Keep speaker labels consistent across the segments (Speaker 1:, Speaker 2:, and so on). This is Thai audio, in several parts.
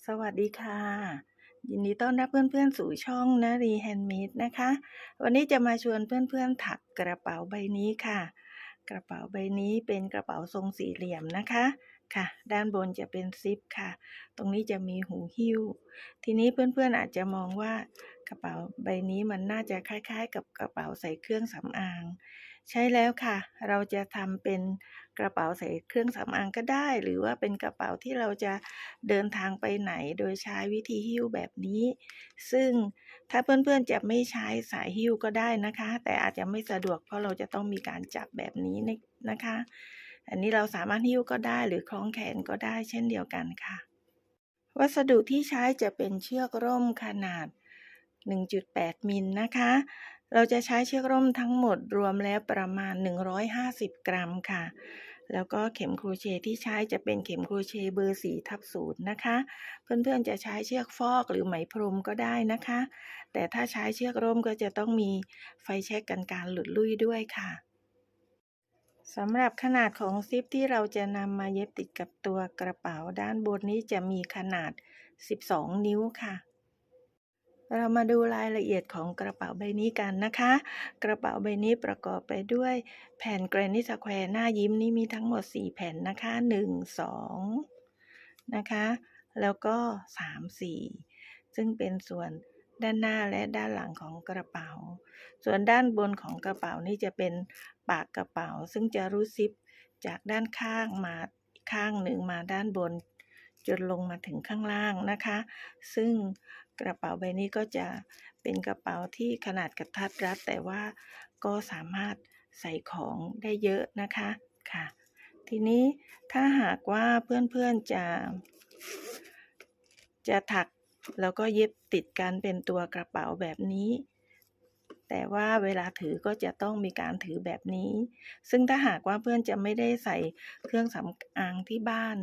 Speaker 1: สวัสดีค่ะยินดีต้อนรับเพื่อนๆสู่ช่องนารีแฮนด์เมดนะคะวันนี้จะมาชวนเพื่อนๆถักกระเป๋าใบนี้ค่ะกระเป๋าใบนี้เป็นกระเป๋าทรงสี่เหลี่ยมนะคะค่ะด้านบนจะเป็นซิปค่ะตรงนี้จะมีหูหิ้วทีนี้เพื่อนๆอาจจะมองว่ากระเป๋าใบนี้มันน่าจะคล้ายๆกับกระเป๋าใส่เครื่องสำอางใช่แล้วค่ะเราจะทำเป็นกระเป๋าใส่เครื่องสำอางก็ได้หรือว่าเป็นกระเป๋าที่เราจะเดินทางไปไหนโดยใช้วิธีหิ้วแบบนี้ซึ่งถ้าเพื่อนๆจะไม่ใช้สายหิ้วก็ได้นะคะแต่อาจจะไม่สะดวกเพราะเราจะต้องมีการจับแบบนี้นะคะอันนี้เราสามารถหิ้วก็ได้หรือคล้องแขนก็ได้เช่นเดียวกันค่ะวัสดุที่ใช้จะเป็นเชือกร่มขนาด 1.8 มิลนะคะเราจะใช้เชือกร่มทั้งหมดรวมแล้วประมาณ150กรัมค่ะแล้วก็เข็มโครเชต์ที่ใช้จะเป็นเข็มโครเชต์เบอร์4/0นะคะเพื่อนๆจะใช้เชือกฟอกหรือไหมพรมก็ได้นะคะแต่ถ้าใช้เชือกร่มก็จะต้องมีไฟแช็กกันการหลุดลุ่ยด้วยค่ะสำหรับขนาดของซิปที่เราจะนำมาเย็บติดกับตัวกระเป๋าด้านบนนี้จะมีขนาด12นิ้วค่ะเรามาดูรายละเอียดของกระเป๋าใบนี้กันนะคะกระเป๋าใบนี้ประกอบไปด้วยแผ่นแกรน n สแควร์หน้ายิ้มนี้มีทั้งหมด4แผ่นนะคะ1 2นะคะแล้วก็3 4ซึ่งเป็นส่วนด้านหน้าและด้านหลังของกระเป๋าส่วนด้านบนของกระเป๋านี่จะเป็นปากกระเป๋าซึ่งจะรูดซิปจากด้านข้างมาข้างหนึ่งมาด้านบนจนลงมาถึงข้างล่างนะคะซึ่งกระเป๋าใบนี้ก็จะเป็นกระเป๋าที่ขนาดกระทัดรัดแต่ว่าก็สามารถใส่ของได้เยอะนะคะค่ะทีนี้ถ้าหากว่าเพื่อนๆจะถักแล้วก็เย็บติดกันเป็นตัวกระเป๋าแบบนี้แต่ว่าเวลาถือก็จะต้องมีการถือแบบนี้ซึ่งถ้าหากว่าเพื่อนจะไม่ได้ใส่เครื่องสำอางที่บ้าน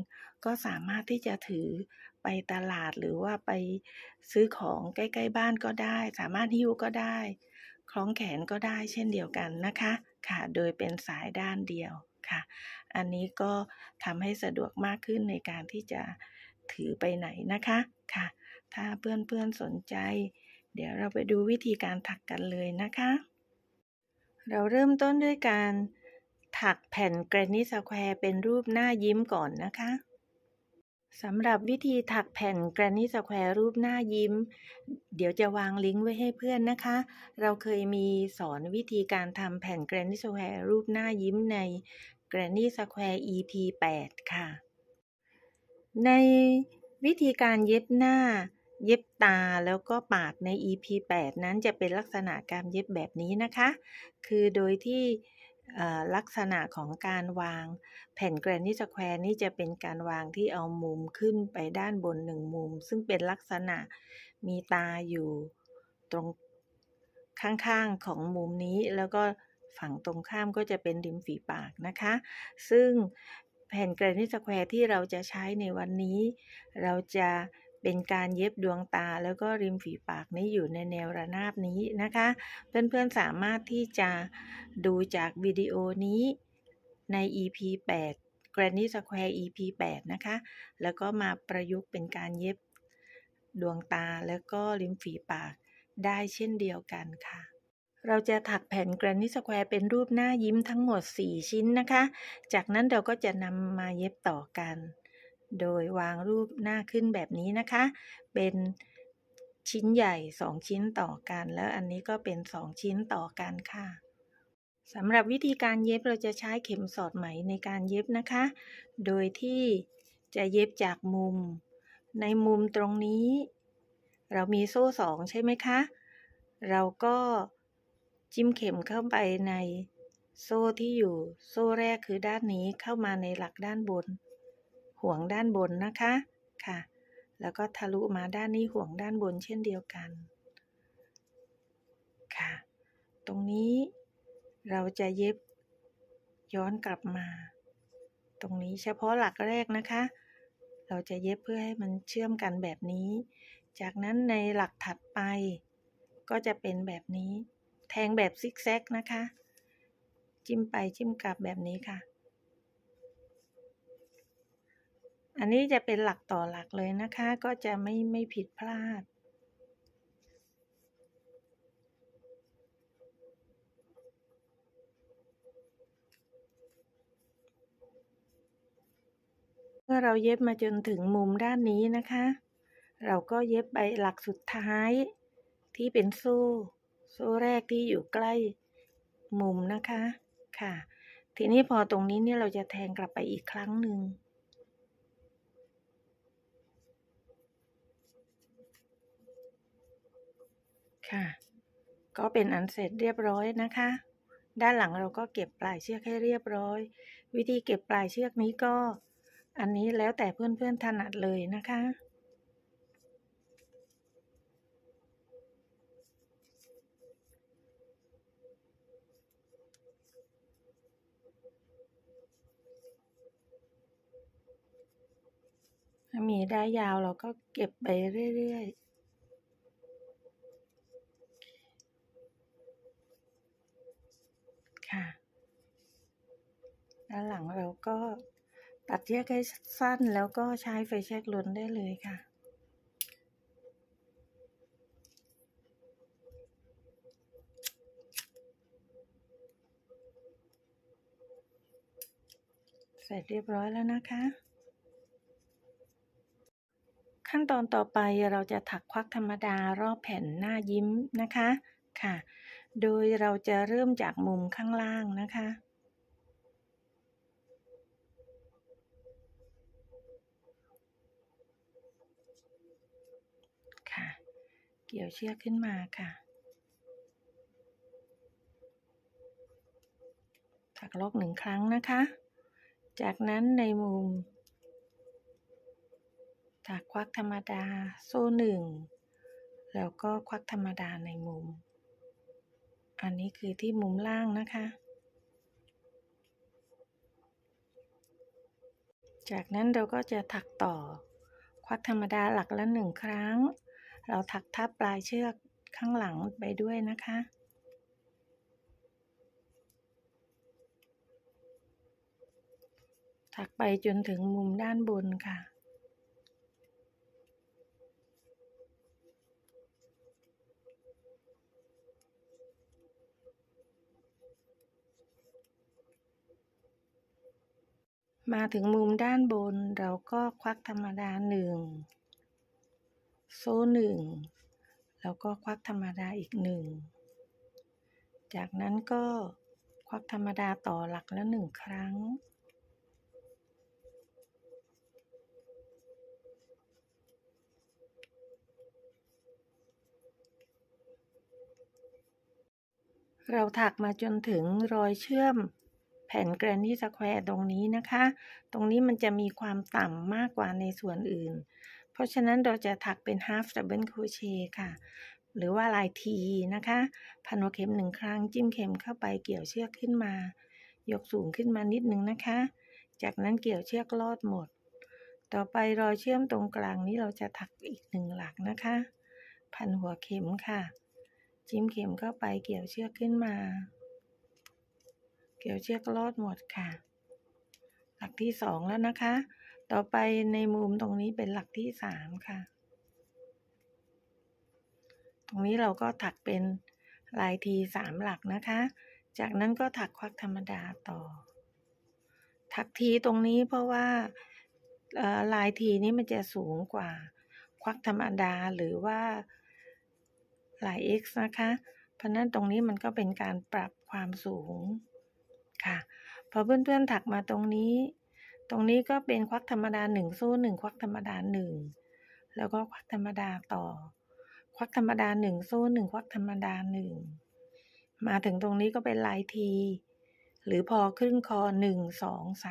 Speaker 1: ก็สามารถที่จะถือไปตลาดหรือว่าไปซื้อของใกล้ๆบ้านก็ได้สามารถหิ้วก็ได้คล้องแขนก็ได้เช่นเดียวกันนะคะค่ะโดยเป็นสายด้านเดียวค่ะอันนี้ก็ทำให้สะดวกมากขึ้นในการที่จะถือไปไหนนะคะค่ะถ้าเพื่อนๆสนใจเดี๋ยวเราไปดูวิธีการถักกันเลยนะคะเราเริ่มต้นด้วยการถักแผ่นแกรนนี่สแควร์เป็นรูปหน้ายิ้มก่อนนะคะสำหรับวิธีถักแผ่นแกรนนี่สแควร์รูปหน้ายิ้มเดี๋ยวจะวางลิงก์ไว้ให้เพื่อนนะคะเราเคยมีสอนวิธีการทำแผ่นแกรนนี่สแควร์รูปหน้ายิ้มในแกรนนี่สแควร์ EP 8ค่ะ ในวิธีการเย็บหน้าเย็บตาแล้วก็ปากใน EP 8นั้นจะเป็นลักษณะการเย็บแบบนี้นะคะคือโดยที่ลักษณะของการวางแผ่นแกรนนี่สแควร์นี่จะเป็นการวางที่เอามุมขึ้นไปด้านบน1มุมซึ่งเป็นลักษณะมีตาอยู่ตรงข้างๆของมุมนี้แล้วก็ฝั่งตรงข้ามก็จะเป็นริมฝีปากนะคะซึ่งแผ่นแกรนนี่สแควร์ที่เราจะใช้ในวันนี้เราจะเป็นการเย็บดวงตาแล้วก็ริมฝีปากนี้อยู่ในแนวระนาบนี้นะคะเพื่อนๆสามารถที่จะดูจากวิดีโอนี้ใน EP 8 Granny Square EP 8นะคะแล้วก็มาประยุกต์เป็นการเย็บดวงตาแล้วก็ริมฝีปากได้เช่นเดียวกันค่ะเราจะถักแผ่น Granny Square เป็นรูปหน้ายิ้มทั้งหมด4ชิ้นนะคะจากนั้นเราก็จะนำมาเย็บต่อกันโดยวางรูปหน้าขึ้นแบบนี้นะคะเป็นชิ้นใหญ่2ชิ้นต่อกันแล้วอันนี้ก็เป็น2ชิ้นต่อกันค่ะสำหรับวิธีการเย็บเราจะใช้เข็มสอดไหมในการเย็บนะคะโดยที่จะเย็บจากมุมในมุมตรงนี้เรามีโซ่2ใช่ไหมคะเราก็จิ้มเข็มเข้าไปในโซ่ที่อยู่โซ่แรกคือด้านนี้เข้ามาในหลักด้านบนห่วงด้านบนนะคะค่ะแล้วก็ทะลุมาด้านนี้ห่วงด้านบนเช่นเดียวกันค่ะตรงนี้เราจะเย็บย้อนกลับมาตรงนี้เฉพาะหลักแรกนะคะเราจะเย็บเพื่อให้มันเชื่อมกันแบบนี้จากนั้นในหลักถัดไปก็จะเป็นแบบนี้แทงแบบซิกแซกนะคะจิ้มไปจิ้มกลับแบบนี้ค่ะ อันนี้จะเป็นหลักต่อหลักเลยนะคะ ก็จะไม่ผิดพลาด เมื่อเราเย็บมาจนถึงมุมด้านนี้นะคะ เราก็เย็บไปหลักสุดท้ายที่เป็นโซ่แรกที่อยู่ใกล้มุมนะคะค่ะทีนี้พอตรงนี้เนี่ยเราจะแทงกลับไปอีกครั้งหนึ่งค่ะก็เป็นอันเสร็จเรียบร้อยนะคะด้านหลังเราก็เก็บปลายเชือกให้เรียบร้อยวิธีเก็บปลายเชือกนี้ก็อันนี้แล้วแต่เพื่อนๆถนัดเลยนะคะถ้ามีได้ยาวเราก็เก็บไปเรื่อยๆค่ะด้านหลังเราก็ตัดเชือกให้สั้นแล้วก็ใช้ไฟแช็กล้วนได้เลยค่ะเสร็จเรียบร้อยแล้วนะคะขั้นตอนต่อไปเราจะถักควักธรรมดารอบแผ่นหน้ายิ้มนะคะค่ะโดยเราจะเริ่มจากมุมข้างล่างนะคะค่ะเกี่ยวเชือกขึ้นมาค่ะถักลอก1 ครั้งนะคะจากนั้นในมุมถักควักธรรมดาโซ่1แล้วก็ควักธรรมดาในมุมอันนี้คือที่มุมล่างนะคะจากนั้นเราก็จะถักต่อควักธรรมดาหลักละ1 ครั้งเราถักทับปลายเชือกข้างหลังไปด้วยนะคะถักไปจนถึงมุมด้านบนค่ะมาถึงมุมด้านบนเราก็ควักธรรมดา1โซ่1แล้วก็ควักธรรมดาอีก1จากนั้นก็ควักธรรมดาต่อหลักละ1 ครั้งเราถักมาจนถึงรอยเชื่อมแผ่นแกรนนี่สแควร์ตรงนี้นะคะตรงนี้มันจะมีความต่ำมากกว่าในส่วนอื่นเพราะฉะนั้นเราจะถักเป็น half double crochet ค่ะหรือว่าลาย T นะคะพันหัวเข็ม1 ครั้งจิ้มเข็มเข้าไปเกี่ยวเชือกขึ้นมายกสูงขึ้นมานิดนึงนะคะจากนั้นเกี่ยวเชือกลอดหมดต่อไปรอยเชื่อมตรงกลางนี้เราจะถักอีก1 หลักนะคะพันหัวเข็มค่ะจิ้มเข็มเข้าไปเกี่ยวเชือกขึ้นมาเกี่ยวเชือกลอดหมดค่ะหลักที่2แล้วนะคะต่อไปในมุมตรงนี้เป็นหลักที่3ค่ะตรงนี้เราก็ถักเป็นลายที3 หลักนะคะจากนั้นก็ถักควักธรรมดาต่อถักทีตรงนี้เพราะว่าลายทีนี้มันจะสูงกว่าควักธรรมดาหรือว่าลาย X นะคะเพราะนั้นตรงนี้มันก็เป็นการปรับความสูงค่ะพอเพื่อนๆถักมาตรงนี้ก็เป็นควักธรรมดา1โซ่1ควักธรรมดา1แล้วก็ควักธรรมดาต่อควักธรรมดา1โซ่1ควักธรรมดา1มาถึงตรงนี้ก็เป็นลายทีหรือพอครึ่งคอ1 2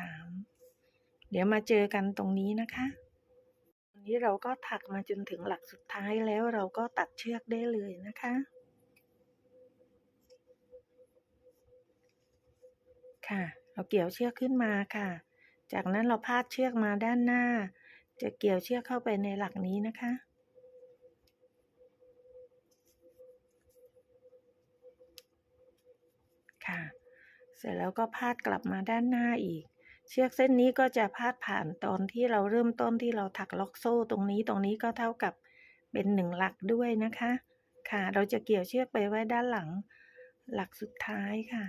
Speaker 1: 3เดี๋ยวมาเจอกันตรงนี้นะคะวันนี้เราก็ถักมาจนถึงหลักสุดท้ายแล้วเราก็ตัดเชือกได้เลยนะคะค่ะเราเกี่ยวเชือกขึ้นมาค่ะจากนั้นเราพาดเชือกมาด้านหน้าจะเกี่ยวเชือกเข้าไปในหลักนี้นะคะค่ะเสร็จแล้วก็พาดกลับมาด้านหน้าอีก เชือกเส้นนี้ก็จะพาดผ่านตอนที่เราเริ่มต้นที่เราถักล็อกโซ่ตรงนี้ก็เท่ากับเป็น1หลักด้วยนะคะค่ะเราจะเกี่ยวเชือกไปไว้ด้านหลังหลักสุดท้ายค่ะ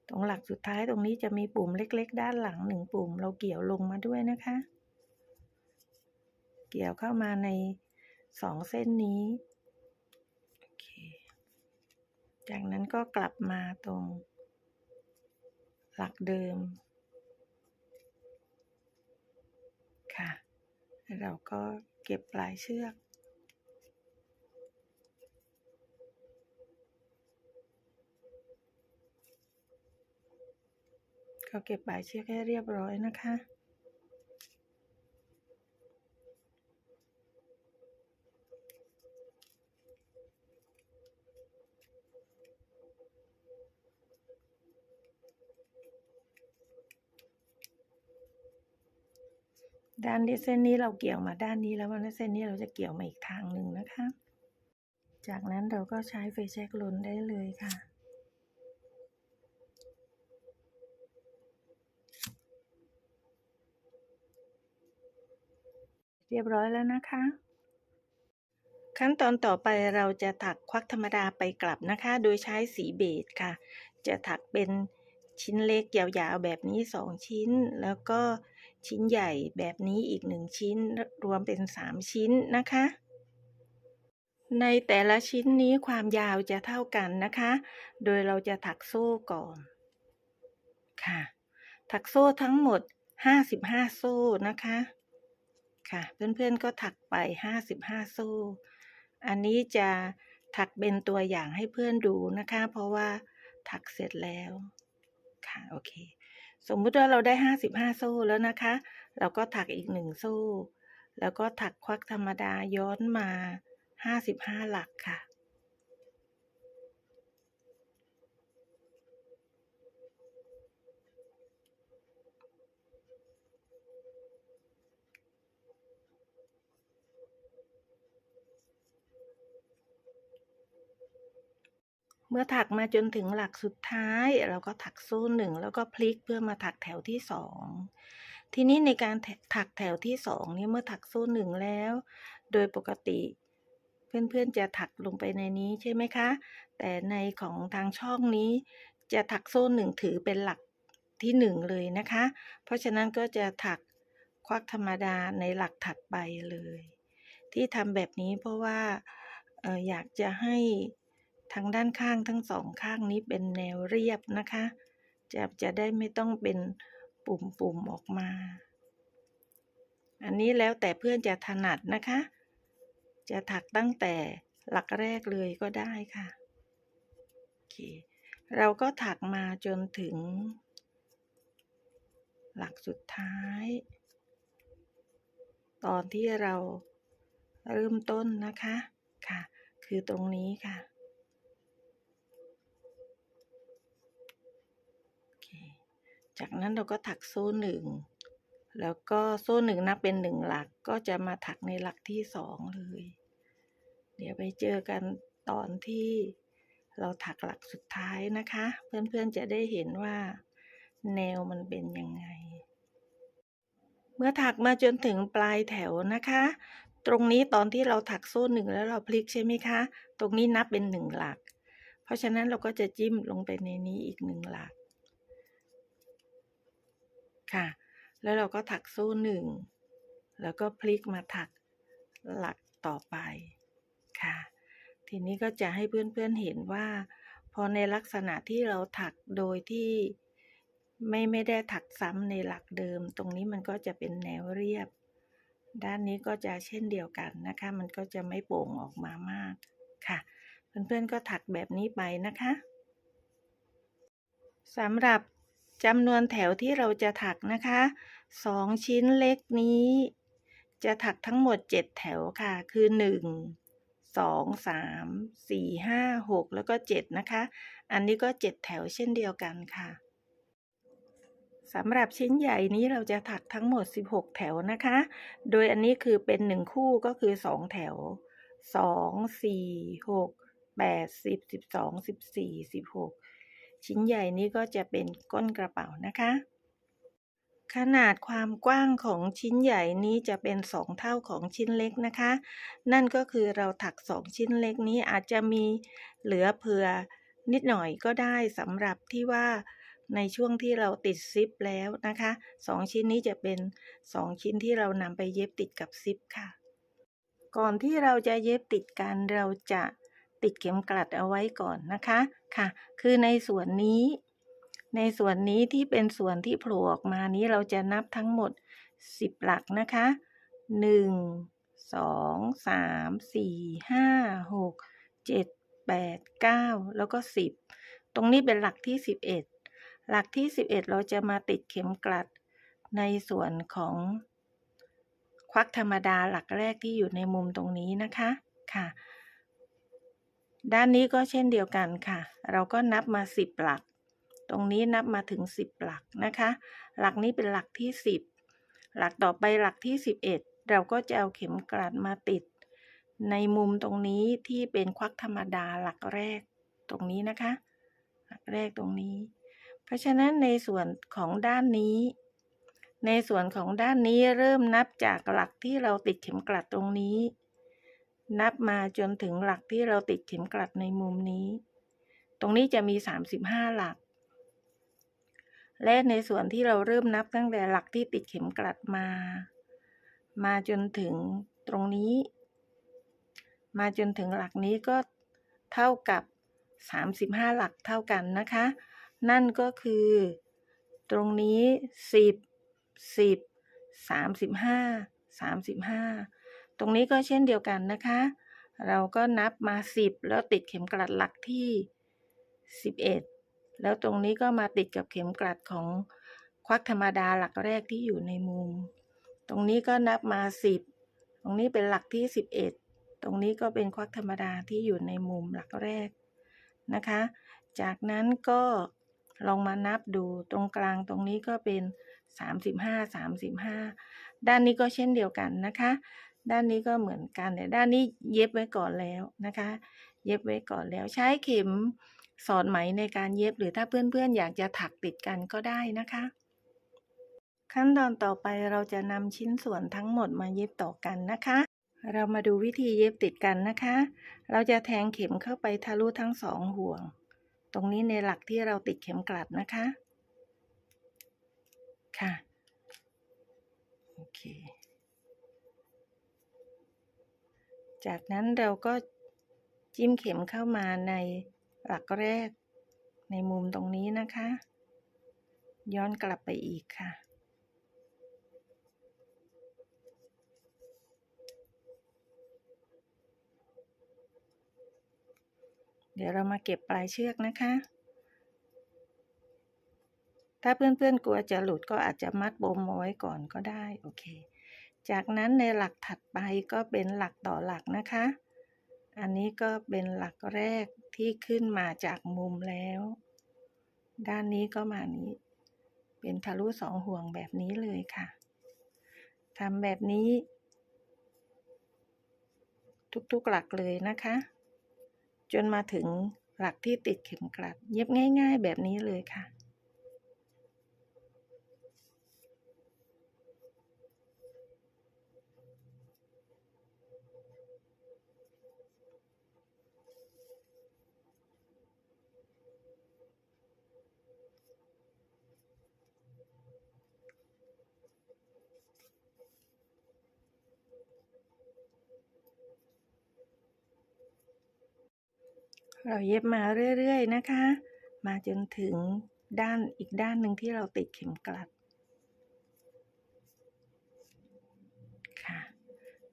Speaker 1: ตรงหลักสุดท้ายตรงนี้จะมีปุ่มเล็กๆด้านหลัง1ปุ่มเราเกี่ยวลงมาด้วยนะคะเกี่ยวเข้ามาใน2เส้นนี้โอเคจากนั้นก็กลับมาตรงหลักเดิมค่ะเราก็เก็บปลายเชือกก็เก็บปลายเชือกให้เรียบร้อยนะคะด้านนี้เส้นนี้เราเกี่ยวมาด้านนี้แล้ววันนี้เส้นนี้เราจะเกี่ยวมาอีกทางหนึ่งนะคะจากนั้นเราก็ใช้ไฟแช็กลนได้เลยค่ะเรียบร้อยแล้วนะคะขั้นตอนต่อไปเราจะถักควักธรรมดาไปกลับนะคะโดยใช้สีเบจค่ะจะถักเป็นชิ้นเล็กยาวๆแบบนี้2ชิ้นแล้วก็ชิ้นใหญ่แบบนี้อีก1ชิ้นรวมเป็น3ชิ้นนะคะในแต่ละชิ้นนี้ความยาวจะเท่ากันนะคะโดยเราจะถักโซ่ก่อนค่ะถักโซ่ทั้งหมด55โซ่นะคะค่ะเพื่อนๆก็ถักไป55โซ่อันนี้จะถักเป็นตัวอย่างให้เพื่อนดูนะคะเพราะว่าถักเสร็จแล้วค่ะโอเคสมมุติว่าเราได้55โซ่แล้วนะคะเราก็ถักอีก1โซ่แล้วก็ถักควักธรรมดาย้อนมา55หลักค่ะเมื่อถักมาจนถึงหลักสุดท้ายเราก็ถักโซ่1แล้วก็พลิกเพื่อมาถักแถวที่2ทีนี้ในการถักแถวที่2นี้เมื่อถักโซ่1แล้วโดยปกติเพื่อนๆจะถักลงไปในนี้ใช่ไหมคะแต่ในของทางช่องนี้จะถักโซ่1ถือเป็นหลักที่1เลยนะคะเพราะฉะนั้นก็จะถักควักธรรมดาในหลักถัดไปเลยที่ทำแบบนี้เพราะว่าอยากจะให้ทางด้านข้างทั้ง2ข้างนี้เป็นแนวเรียบนะคะจะได้ไม่ต้องเป็นปุ่มๆออกมาอันนี้แล้วแต่เพื่อนจะถนัดนะคะจะถักตั้งแต่หลักแรกเลยก็ได้ค่ะโอเคเราก็ถักมาจนถึงหลักสุดท้ายตอนที่เราเริ่มต้นนะคะค่ะคือตรงนี้ค่ะโอเคจากนั้นเราก็ถักโซ่1แล้วก็โซ่1นับเป็น1หลักก็จะมาถักในหลักที่2เลยเดี๋ยวไปเจอกันตอนที่เราถักหลักสุดท้ายนะคะเพื่อนๆจะได้เห็นว่าแนวมันเป็นยังไงเมื่อถักมาจนถึงปลายแถวนะคะตรงนี้ตอนที่เราถักโซ่1แล้วเราพลิกใช่ไหมคะตรงนี้นับเป็น1หลักเพราะฉะนั้นเราก็จะจิ้มลงไปในนี้อีก1หลักค่ะแล้วเราก็ถักโซ่1แล้วก็พลิกมาถักหลักต่อไปค่ะทีนี้ก็จะให้เพื่อนๆเห็นว่าพอในลักษณะที่เราถักโดยที่ไม่ได้ถักซ้ำในหลักเดิมตรงนี้มันก็จะเป็นแนวเรียบด้านนี้ก็จะเช่นเดียวกันนะคะมันก็จะไม่โป่งออกมามากค่ะเพื่อนๆก็ถักแบบนี้ไปนะคะสำหรับจำนวนแถวที่เราจะถักนะคะ2ชิ้นเล็กนี้จะถักทั้งหมด7แถวค่ะคือ1 2 3 4 5 6แล้วก็7นะคะอันนี้ก็7แถวเช่นเดียวกันค่ะสำหรับชิ้นใหญ่นี้เราจะถักทั้งหมด16แถวนะคะโดยอันนี้คือเป็น1คู่ก็คือ2แถว2 4 6 8 10 12 14 16ชิ้นใหญ่นี้ก็จะเป็นก้นกระเป๋านะคะ ขนาดความกว้างของชิ้นใหญ่นี้จะเป็น2เท่าของชิ้นเล็กนะคะ นั่นก็คือเราถัก2ชิ้นเล็กนี้อาจจะมีเหลือเผื่อนิดหน่อยก็ได้สำหรับที่ว่าในช่วงที่เราติดซิปแล้วนะคะ2ชิ้นนี้จะเป็น2ชิ้นที่เรานำไปเย็บติดกับซิปค่ะก่อนที่เราจะเย็บติดกันเราจะติดเข็มกลัดเอาไว้ก่อนนะคะค่ะคือในส่วนนี้ที่เป็นส่วนที่โผล่ออกมานี้เราจะนับทั้งหมด10หลักนะคะ1 2 3 4 5 6 7 8 9แล้วก็10ตรงนี้เป็นหลักที่11หลักที่11เราจะมาติดเข็มกลัดในส่วนของควักธรรมดาหลักแรกที่อยู่ในมุมตรงนี้นะคะค่ะด้านนี้ก็เช่นเดียวกันค่ะเราก็นับมา10หลักตรงนี้นับมาถึง10หลักนะคะหลักนี้เป็นหลักที่10หลักต่อไปหลักที่11เราก็จะเอาเข็มกลัดมาติดในมุมตรงนี้ที่เป็นควักธรรมดาหลักแรกตรงนี้นะคะหลักแรกตรงนี้เพราะฉะนั้นในส่วนของด้านนี้เริ่มนับจากหลักที่เราติดเข็มกลัดตรงนี้นับมาจนถึงหลักที่เราติดเข็มกลัดในมุมนี้ตรงนี้จะมี35หลักและในส่วนที่เราเริ่มนับตั้งแต่หลักที่ติดเข็มกลัดมาจนถึงตรงนี้มาจนถึงหลักนี้ก็เท่ากับ35หลักเท่ากันนะคะนั่นก็คือตรงนี้10 35ตรงนี้ก็เช่นเดียวกันนะคะเราก็นับมา10แล้วติดเข็มกลัดหลักที่11แล้วตรงนี้ก็มาติดกับเข็มกลัดของควักธรรมดาหลักแรกที่อยู่ในมุมตรงนี้ก็นับมา10ตรงนี้เป็นหลักที่11ตรงนี้ก็เป็นควักธรรมดาที่อยู่ในมุมหลักแรกนะคะจากนั้นก็ลองมานับดูตรงกลางตรงนี้ก็เป็น35ด้านนี้ก็เช่นเดียวกันนะคะด้านนี้ก็เหมือนกันแต่ด้านนี้เย็บไว้ก่อนแล้วนะคะเย็บไว้ก่อนแล้วใช้เข็มสอดไหมในการเย็บหรือถ้าเพื่อนๆอยากจะถักติดกันก็ได้นะคะขั้นตอนต่อไปเราจะนำชิ้นส่วนทั้งหมดมาเย็บต่อกันนะคะเรามาดูวิธีเย็บติดกันนะคะเราจะแทงเข็มเข้าไปทะลุทั้ง2ห่วงตรงนี้ในหลักที่เราติดเข็มกลัดนะคะค่ะโอเคจากนั้นเราก็จิ้มเข็มเข้ามาในหลักแรกในมุมตรงนี้นะคะย้อนกลับไปอีกค่ะเดี๋ยวเรามาเก็บปลายเชือกนะคะถ้าเพื่อนๆกลัวจะหลุดก็อาจจะมัดปมเอาไว้ก่อนก็ได้โอเคจากนั้นในหลักถัดไปก็เป็นหลักต่อหลักนะคะอันนี้ก็เป็นหลักแรกที่ขึ้นมาจากมุมแล้วด้านนี้ก็มานี้เป็นทะลุ2ห่วงแบบนี้เลยค่ะทำแบบนี้ทุกๆหลักเลยนะคะจนมาถึงหลักที่ติดเข็มกลัดเย็บง่ายๆแบบนี้เลยค่ะเราเย็บมาเรื่อยๆนะคะมาจนถึงอีกด้านหนึ่งที่เราติดเข็มกลัดค่ะ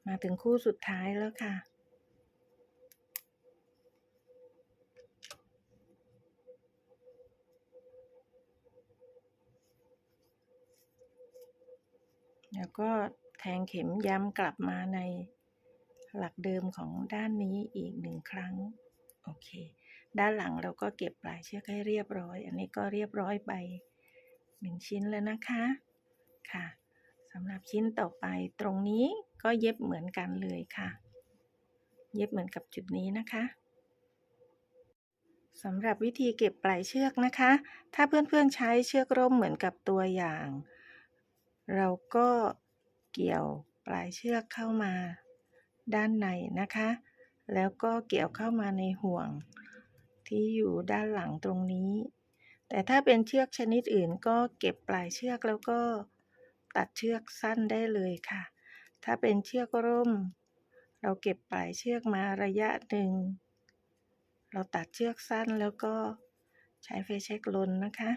Speaker 1: มาถึงคู่สุดท้ายแล้วค่ะแล้วก็แทงเข็มย้ำกลับมาในหลักเดิมของด้านนี้อีก1ครั้งโอเคด้านหลังเราก็เก็บปลายเชือกให้เรียบร้อยอันนี้ก็เรียบร้อยไป1ชิ้นแล้วนะคะค่ะสำหรับชิ้นต่อไปตรงนี้ก็เย็บเหมือนกันเลยค่ะเย็บเหมือนกับจุดนี้นะคะสำหรับวิธีเก็บปลายเชือกนะคะถ้าเพื่อนๆใช้เชือกร่มเหมือนกับตัวอย่าง เราก็เกี่ยวปลายเชือกเข้ามาด้านในนะคะแล้วก็เกี่ยวเข้ามาในห่วงที่อยู่ด้านหลังตรงนี้แต่ถ้าเป็นเชือกชนิดอื่นก็เก็บปลายเชือกแล้วก็ตัดเชือกสั้นได้เลยค่ะถ้าเป็นเชือกร่มเราเก็บปลายเชือกมาระยะหนึ่งเราตัดเชือกสั้นแล้วก็ใช้ไฟแช็กลนนะคะ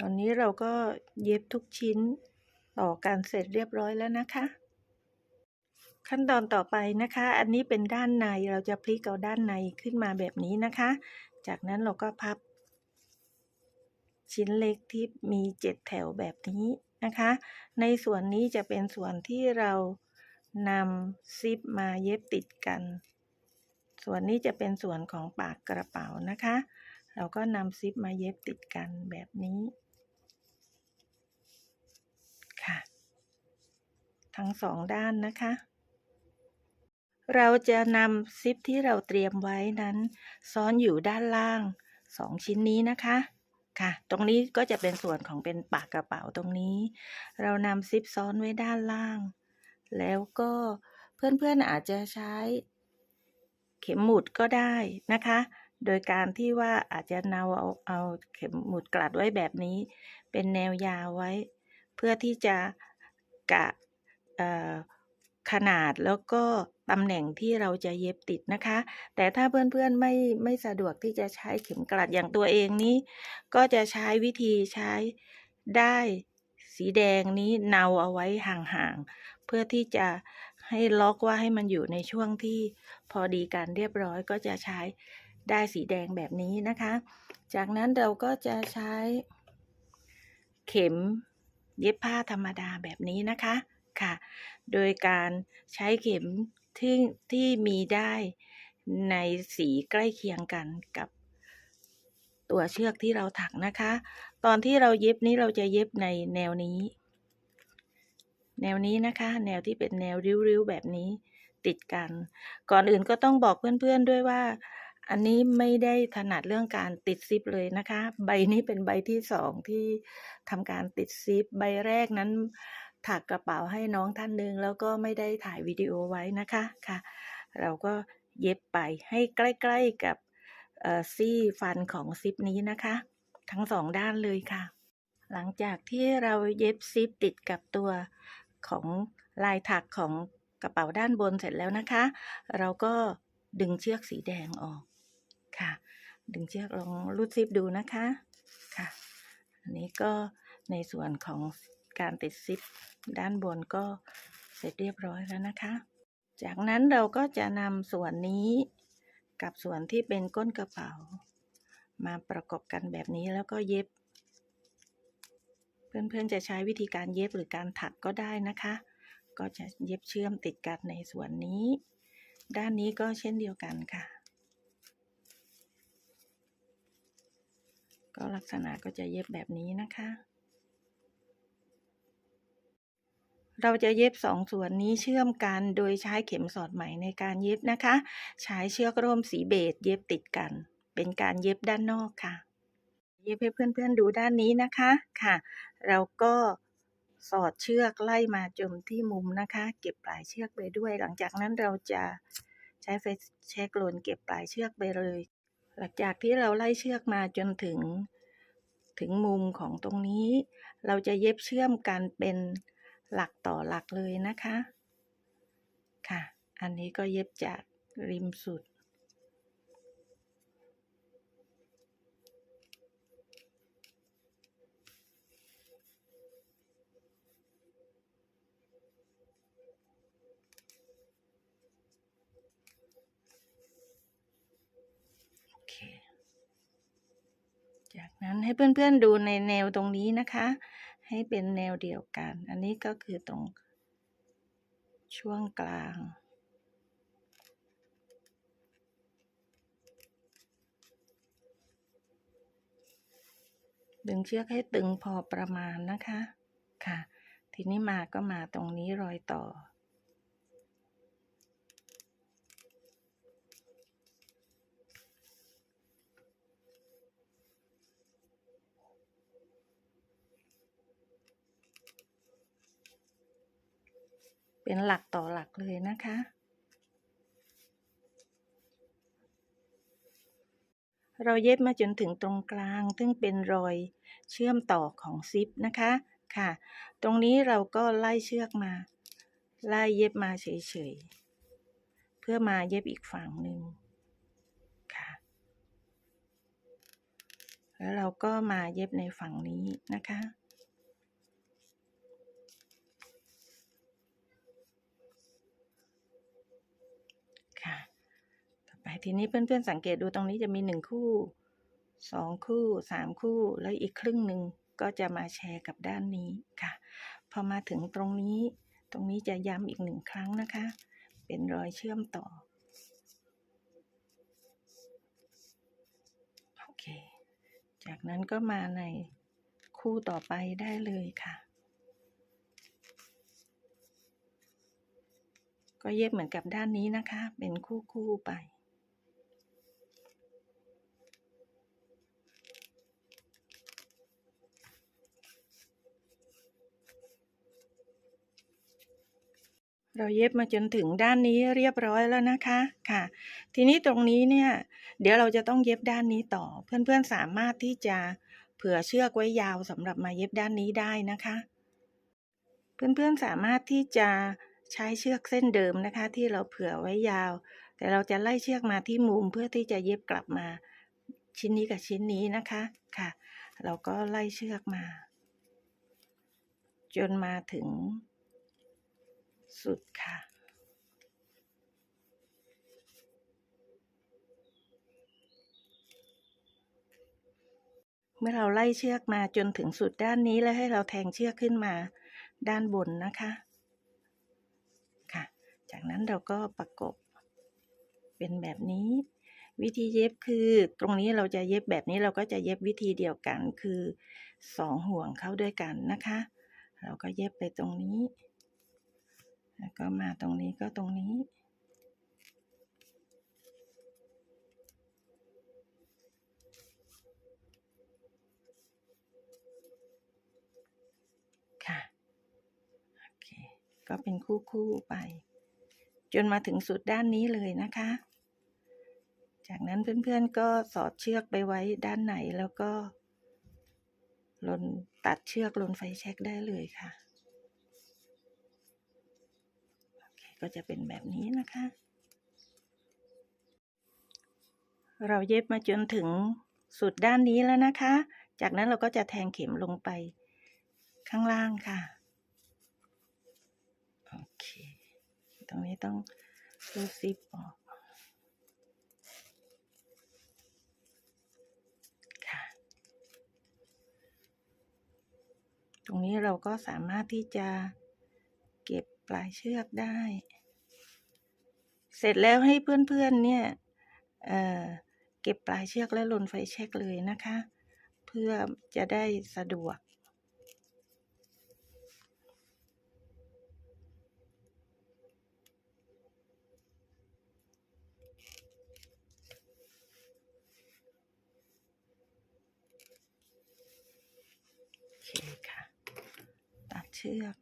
Speaker 1: ตอนนี้เราก็เย็บทุกชิ้นต่อกันเสร็จเรียบร้อยแล้วนะคะขั้นตอนต่อไปนะคะอันนี้เป็นด้านในเราจะพลิกเอาด้านในขึ้นมาแบบนี้นะคะจากนั้นเราก็พับชิ้นเล็กที่มี7แถวแบบนี้นะคะในส่วนนี้จะเป็นส่วนที่เรานำซิปมาเย็บติดกันส่วนนี้จะเป็นส่วนของปากกระเป๋านะคะเราก็นำซิปมาเย็บติดกันแบบนี้ค่ะทั้ง2ด้านนะคะเราจะนำซิปที่เราเตรียมไว้นั้นซ้อนอยู่ด้านล่าง2ชิ้นนี้นะคะค่ะตรงนี้ก็จะเป็นส่วนของเป็นปากกระเป๋าตรงนี้เรานำซิปซ้อนไว้ด้านล่างแล้วก็เพื่อนๆอาจจะใช้เข็มหมุดก็ได้นะคะโดยการที่ว่าอาจจะเอาเข็มหมุดกลัดไว้แบบนี้เป็นแนวยาวไว้เพื่อที่จะกะขนาดแล้วก็ตำแหน่งที่เราจะเย็บติดนะคะแต่ถ้าเพื่อนๆไม่สะดวกที่จะใช้เข็มกลัดอย่างตัวเองนี้ก็จะใช้วิธีใช้ด้ายสีแดงนี้เนาเอาไว้ห่างๆเพื่อที่จะให้ล็อกว่าให้มันอยู่ในช่วงที่พอดีกันเรียบร้อยก็จะใช้ด้ายสีแดงแบบนี้นะคะจากนั้นเราก็จะใช้เข็มเย็บผ้าธรรมดาแบบนี้นะคะค่ะโดยการใช้เข็มที่มีด้ายในสีใกล้เคียงกันกับตัวเชือกที่เราถักนะคะตอนที่เราเย็บนี้เราจะเย็บในแนวนี้นะคะแนวที่เป็นแนวริ้วๆแบบนี้ติดกันก่อนอื่นก็ต้องบอกเพื่อนๆด้วยว่าอันนี้ไม่ได้ถนัดเรื่องการติดซิปเลยนะคะใบนี้เป็นใบที่2ที่ทำการติดซิปใบแรกนั้นถักกระเป๋าให้น้องท่านหนึ่งแล้วก็ไม่ได้ถ่ายวิดีโอไว้นะคะค่ะเราก็เย็บไปให้ใกล้ๆกับซี่ฟันของซิปนี้นะคะทั้ง2ด้านเลยค่ะหลังจากที่เราเย็บซิปติดกับตัวของลายถักของกระเป๋าด้านบนเสร็จแล้วนะคะเราก็ดึงเชือกสีแดงออกค่ะดึงเชือกลองรูดซิปดูนะคะค่ะอันนี้ก็ในส่วนของการติดซิปด้านบนก็เสร็จเรียบร้อยแล้วนะคะจากนั้นเราก็จะนำส่วนนี้กับส่วนที่เป็นก้นกระเป๋ามาประกบกันแบบนี้แล้วก็เย็บเพื่อนๆจะใช้วิธีการเย็บหรือการถักก็ได้นะคะก็จะเย็บเชื่อมติดกันในส่วนนี้ด้านนี้ก็เช่นเดียวกันค่ะก็ลักษณะก็จะเย็บแบบนี้นะคะเราจะเย็บ2ส่วนนี้เชื่อมกันโดยใช้เข็มสอดไหมในการเย็บนะคะใช้เชือกร่มสีเบจเย็บติดกันเป็นการเย็บด้านนอกค่ะเย็บให้เพื่อนๆดูด้านนี้นะคะค่ะเราก็สอดเชือกไล่มาจนที่มุมนะคะเก็บปลายเชือกไปด้วยหลังจากนั้นเราจะใช้ไฟแช็กลนเก็บปลายเชือกไปเลยหลังจากที่เราไล่เชือกมาจนถึงมุมของตรงนี้เราจะเย็บเชื่อมกันเป็นหลักต่อหลักเลยนะคะค่ะอันนี้ก็เย็บจากริมสุดโอเคจากนั้นให้เพื่อนๆดูในแนวตรงนี้นะคะให้เป็นแนวเดียวกันอันนี้ก็คือตรงช่วงกลางดึงเชือกให้ตึงพอประมาณนะคะค่ะที ทีนี้ก็มาตรงนี้รอยต่อเป็นหลักต่อหลักเลยนะคะเราเย็บมาจนถึงตรงกลางซึ่งเป็นรอยเชื่อมต่อของซิปนะคะค่ะตรงนี้เราก็ไล่เชือกมาไล่เย็บมาเฉยๆเพื่อมาเย็บอีกฝั่งหนึ่งค่ะแล้วเราก็มาเย็บในฝั่งนี้นะคะค่ะต่อไปทีนี้เพื่อนๆสังเกตดูตรงนี้จะมี1คู่2คู่3คู่แล้วอีกครึ่งหนึ่งก็จะมาแชร์กับด้านนี้ค่ะพอมาถึงตรงนี้จะย้ำอีก1ครั้งนะคะเป็นรอยเชื่อมต่อโอเคจากนั้นก็มาในคู่ต่อไปได้เลยค่ะก็เย็บเหมือนกับด้านนี้นะคะเป็นคู่ไปเราเย็บมาจนถึงด้านนี้เรียบร้อยแล้วนะคะค่ะทีนี้ตรงนี้เนี่ยเดี๋ยวเราจะต้องเย็บด้านนี้ต่อเพื่อนๆสามารถที่จะเผื่อเชือกไว้ยาวสำหรับมาเย็บด้านนี้ได้นะคะเพื่อนๆสามารถที่จะใช้เชือกเส้นเดิมนะคะที่เราเผื่อไว้ยาวแต่เราจะไล่เชือกมาที่มุมเพื่อที่จะเย็บกลับมาชิ้นนี้กับชิ้นนี้นะคะค่ะเราก็ไล่เชือกมาจนมาถึงสุดค่ะเมื่อเราไล่เชือกมาจนถึงสุดด้านนี้แล้วให้เราแทงเชือกขึ้นมาด้านบนนะคะค่ะจากนั้นเราก็ประกบเป็นแบบนี้วิธีเย็บคือตรงนี้เราจะเย็บแบบนี้เราก็จะเย็บวิธีเดียวกันคือ2ห่วงเข้าด้วยกันนะคะเราก็เย็บไปตรงนี้แล้วก็มาตรงนี้ก็ตรงนี้ค่ะโอเคก็เป็นคู่ไปจนมาถึงสุดด้านนี้เลยนะคะจากนั้นเพื่อนๆก็สอดเชือกไปไว้ด้านไหนแล้วก็ตัดเชือกลนไฟแช็กได้เลยค่ะโอเคก็จะเป็นแบบนี้นะคะเราเย็บมาจนถึงสุดด้านนี้แล้วนะคะจากนั้นเราก็จะแทงเข็มลงไปข้างล่างค่ะโอเคตรงนี้ต้องรูดซิปออกค่ะตรงนี้เราก็สามารถที่จะเก็บปลายเชือกได้เสร็จแล้วให้เพื่อนๆเนี่ยเก็บปลายเชือกและลนไฟแช็กเลยนะคะเพื่อจะได้สะดวกโอเคค่ะตัดเชือก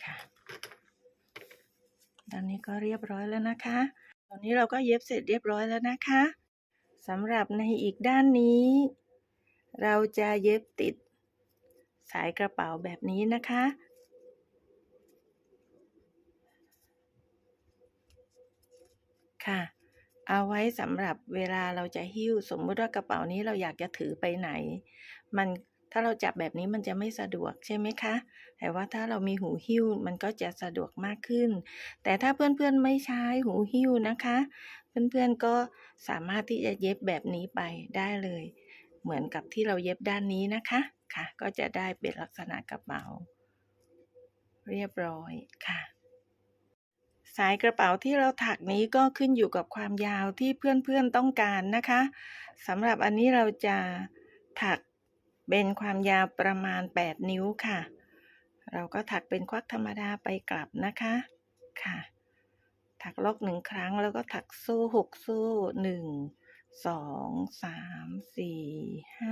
Speaker 1: ค่ะตอนนี้ก็เรียบร้อยแล้วนะคะตอนนี้เราก็เย็บเสร็จเรียบร้อยแล้วนะคะสำหรับในอีกด้านนี้เราจะเย็บติดสายกระเป๋าแบบนี้นะคะค่ะเอาไว้สำหรับเวลาเราจะหิ้วสมมุติว่ากระเป๋านี้เราอยากจะถือไปไหนถ้าเราจับแบบนี้มันจะไม่สะดวกใช่ไหมคะแต่ว่าถ้าเรามีหูหิ้วมันก็จะสะดวกมากขึ้นแต่ถ้าเพื่อนๆไม่ใช้หูหิ้วนะคะเพื่อนๆก็สามารถที่จะเย็บแบบนี้ไปได้เลยเหมือนกับที่เราเย็บด้านนี้นะคะค่ะก็จะได้เป็นลักษณะกระเป๋าเรียบร้อยค่ะ สายกระเป๋าที่เราถักนี้ก็ขึ้นอยู่กับความยาวที่เพื่อนๆต้องการนะคะสำหรับอันนี้เราจะถักเป็นความยาวประมาณ8นิ้วค่ะเราก็ถักเป็นควักธรรมดาไปกลับนะคะค่ะถักล็อก1ครั้งแล้วก็ถักโซ่6โซ่1 2 3 4 5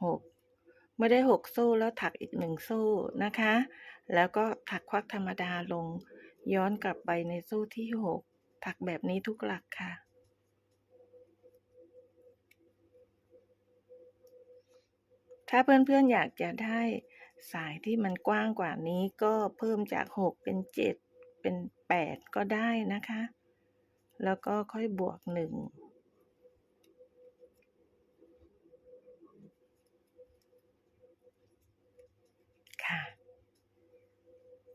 Speaker 1: 6เมื่อได้6โซ่แล้วถักอีก1โซ่นะคะแล้วก็ถักควักธรรมดาลงย้อนกลับไปในโซ่ที่6ถักแบบนี้ทุกหลักค่ะถ้าเพื่อนๆอยากจะได้สายที่มันกว้างกว่านี้ก็เพิ่มจาก6เป็น7เป็น8ก็ได้นะคะแล้วก็ค่อยบวก1ค่ะ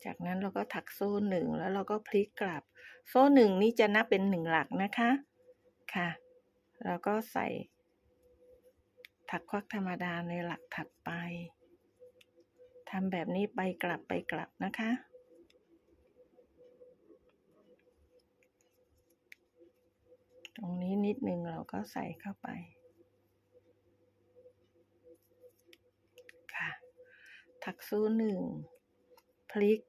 Speaker 1: จากนั้นเราก็ถักโซ่1แล้วเราก็พลิกกลับโซ่1นี้จะนับเป็น1หลักนะคะค่ะแล้วก็ใส่ถักควักธรรมดาในหลักถัดไปทำแบบนี้ไปกลับไปกลับนะคะตรงนี้นิดนึงเราก็ใส่เข้าไปค่ะถักโซ่1พลิก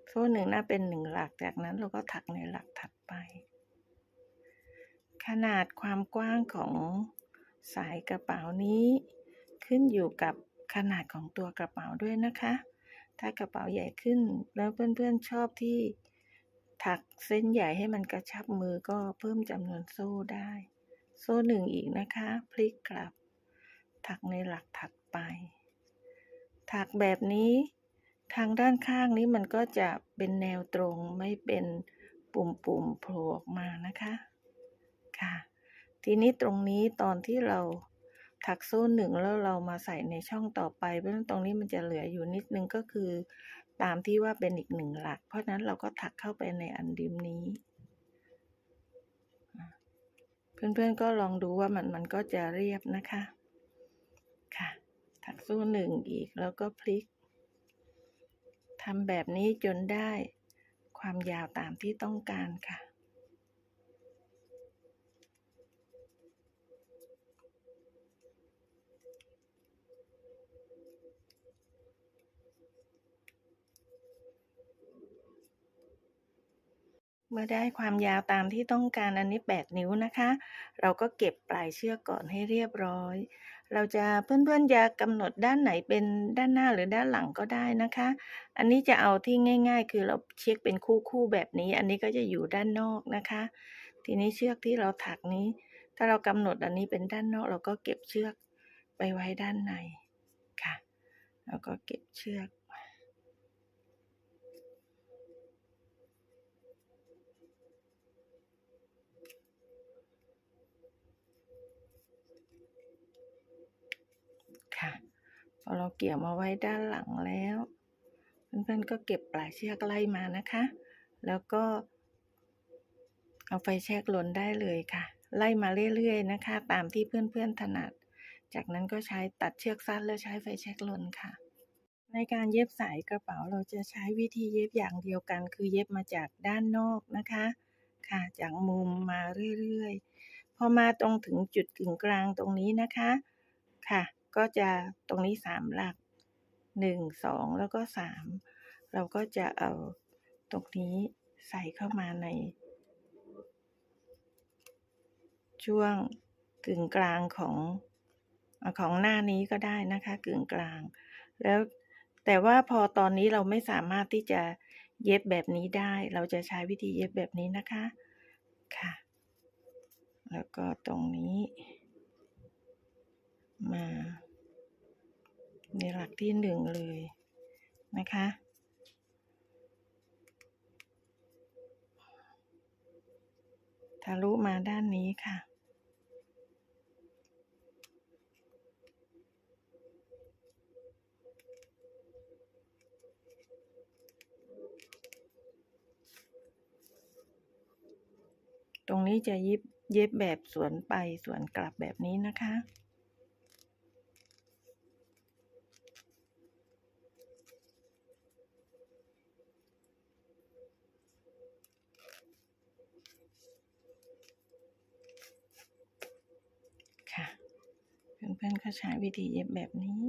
Speaker 1: โซ่1น่าเป็น1หลักจากนั้นเราก็ถักในหลักถัดไปขนาดความกว้างของสายกระเป๋านี้ขึ้นอยู่กับขนาดของตัวกระเป๋าด้วยนะคะถ้ากระเป๋าใหญ่ขึ้นแล้วเพื่อนๆชอบที่ถักเส้นใหญ่ให้มันกระชับมือก็เพิ่มจำนวนโซ่ได้โซ่1อีกนะคะพลิกกลับถักในหลักถัดไปถักแบบนี้ทางด้านข้างนี้มันก็จะเป็นแนวตรงไม่เป็นปุ่มๆโผล่ออกมานะคะค่ะทีนี้ตรงนี้ตอนที่เราถักโซ่1แล้วเรามาใส่ในช่องต่อไปเพราะฉะนั้นตรงนี้มันจะเหลืออยู่นิดนึงก็คือตามที่ว่าเป็นอีก1หลักเพราะฉะนั้นเราก็ถักเข้าไปในอันดิมนี้เพื่อนๆก็ลองดูว่ามันก็จะเรียบนะคะค่ะถักโซ่1อีกแล้วก็พลิกทำแบบนี้จนได้ความยาวตามที่ต้องการค่ะเมื่อได้ความยาวตามที่ต้องการอันนี้8นิ้วนะคะเราก็เก็บปลายเชือกก่อนให้เรียบร้อยเราจะเพื่อนๆจะกำหนดด้านไหนเป็นด้านหน้าหรือด้านหลังก็ได้นะคะอันนี้จะเอาที่ง่ายๆคือเราเช็คเป็นคู่ๆแบบนี้อันนี้ก็จะอยู่ด้านนอกนะคะทีนี้เชือกที่เราถักนี้ถ้าเรากำหนดอันนี้เป็นด้านนอกเราก็เก็บเชือกไปไว้ด้านในค่ะแล้วก็เก็บเชือกค่ะพอเราเกี่ยวมาไว้ด้านหลังแล้วเพื่อนๆก็เก็บปลายเชือกไล่มานะคะแล้วก็เอาไฟแช็กลนได้เลยค่ะไล่มาเรื่อยๆนะคะตามที่เพื่อนๆถนัดจากนั้นก็ใช้ตัดเชือกสั้นแล้วใช้ไฟแช็กลนค่ะในการเย็บสายกระเป๋าเราจะใช้วิธีเย็บอย่างเดียวกันคือเย็บมาจากด้านนอกนะคะค่ะจากมุมมาเรื่อยๆพอมาตรงถึงจุดกึ่งกลางตรงนี้นะคะค่ะก็จะตรงนี้3หลัก1 2แล้วก็3เราก็จะเอาตรงนี้ใส่เข้ามาในช่วงกึ่งกลางของหน้านี้ก็ได้นะคะกึ่งกลางแล้วแต่ว่าพอตอนนี้เราไม่สามารถที่จะเย็บแบบนี้ได้เราจะใช้วิธีเย็บแบบนี้นะคะค่ะแล้วก็ตรงนี้มาในหลักที่1เลยนะคะทะลุมาด้านนี้ค่ะตรงนี้จะเย็บแบบสวนไปสวนกลับแบบนี้นะคะ เพื่อนๆก็ใช้วิธีเย็บแบบนี้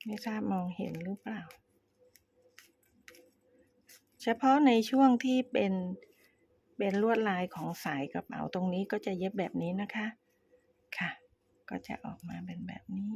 Speaker 1: ไม่ทราบมองเห็นหรือเปล่าเฉพาะในช่วงที่เป็นลวดลายของสายกระเป๋าตรงนี้ก็จะเย็บแบบนี้นะคะค่ะก็จะออกมาเป็นแบบนี้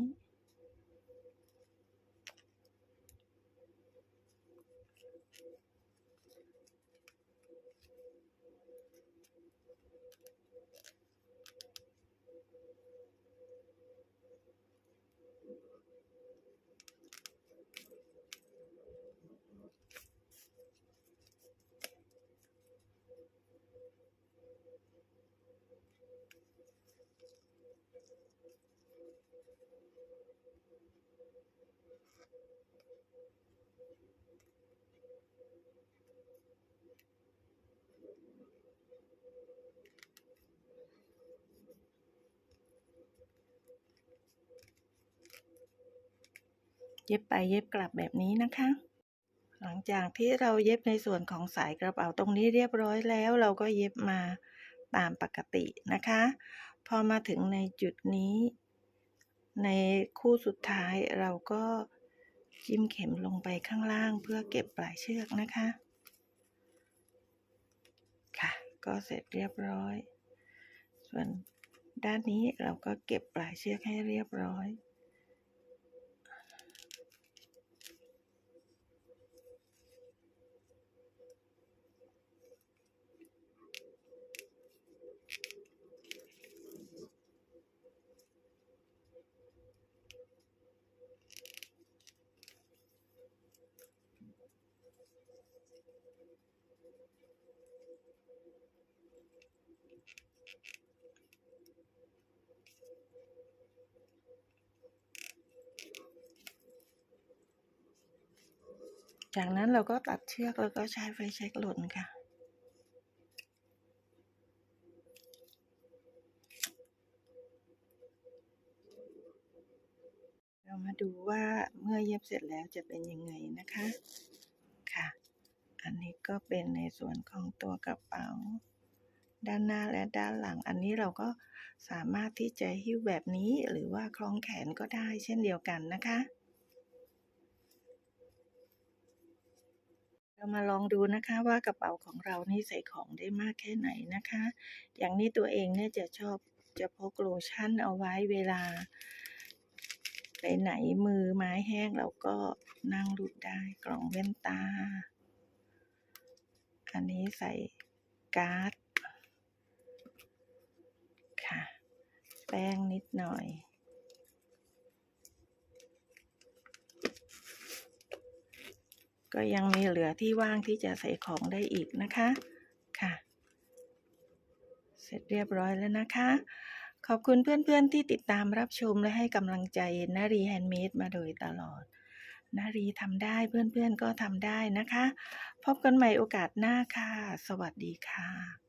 Speaker 1: เย็บไปเย็บกลับแบบนี้นะคะหลังจากที่เราเย็บในส่วนของสายกระเป๋าตรงนี้เรียบร้อยแล้วเราก็เย็บมาตามปกตินะคะพอมาถึงในจุดนี้ในคู่สุดท้ายเราก็จิ้มเข็มลงไปข้างล่างเพื่อเก็บปลายเชือกนะคะค่ะก็เสร็จเรียบร้อยส่วนด้านนี้เราก็เก็บปลายเชือกให้เรียบร้อยจากนั้นเราก็ตัดเชือกแล้วก็ใช้ไฟแช็กหล่นค่ะเรามาดูว่าเมื่อเย็บเสร็จแล้วจะเป็นยังไงนะคะค่ะอันนี้ก็เป็นในส่วนของตัวกระเป๋าด้านหน้าและด้านหลังอันนี้เราก็สามารถที่จะหิ้วแบบนี้หรือว่าคล้องแขนก็ได้เช่นเดียวกันนะคะเรามาลองดูนะคะว่ากระเป๋าของเรานี่ใส่ของได้มากแค่ไหนนะคะอย่างนี้ตัวเองเนี่ยจะชอบจะพกโลชั่นเอาไว้เวลาไปไหนมือไม้แห้งเราก็นั่งรูดได้กล่องแว่นตาอันนี้ใส่การ์ดค่ะแป้งนิดหน่อยก็ยังมีเหลือที่ว่างที่จะใส่ของได้อีกนะคะค่ะเสร็จเรียบร้อยแล้วนะคะขอบคุณเพื่อนๆที่ติดตามรับชมและให้กำลังใจนารีแฮนด์เมดมาโดยตลอดนารีทำได้เพื่อนๆก็ทำได้นะคะพบกันใหม่โอกาสหน้าค่ะสวัสดีค่ะ